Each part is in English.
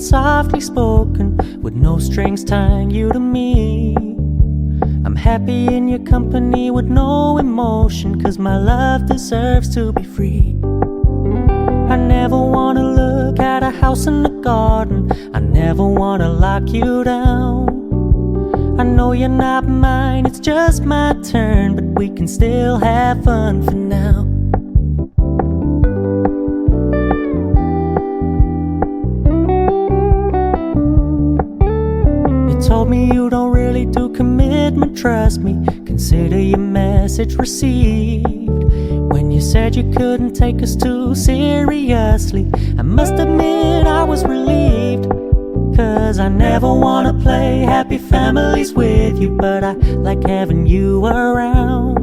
softly spoken, with no strings tying you to me. I'm happy in your company with no emotion, 'cause my love deserves to be free. I never wanna look at a house in the garden, I never wanna lock you down. I know you're not mine, it's just my turn, but we can still have fun for now. You told me you don't really do commitment, trust me, consider your message received. When you said you couldn't take us too seriously, I must admit I was relieved. 'Cause I never wanna play happy families with you, but I like having you around.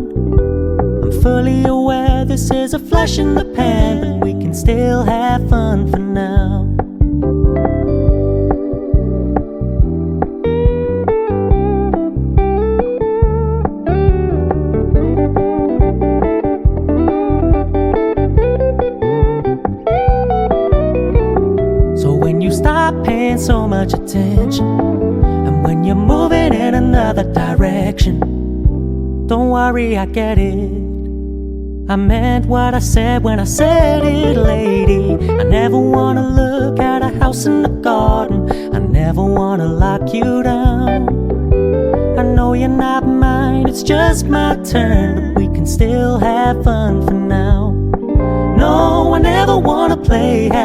I'm fully aware this is a flash in the pan, but we can still have fun for now. Stop paying so much attention, and when you're moving in another direction, don't worry, I get it. I meant what I said when I said it, lady. I never wanna look at a house in the garden, I never wanna lock you down. I know you're not mine, it's just my turn, but we can still have fun for now. No, I never wanna play happy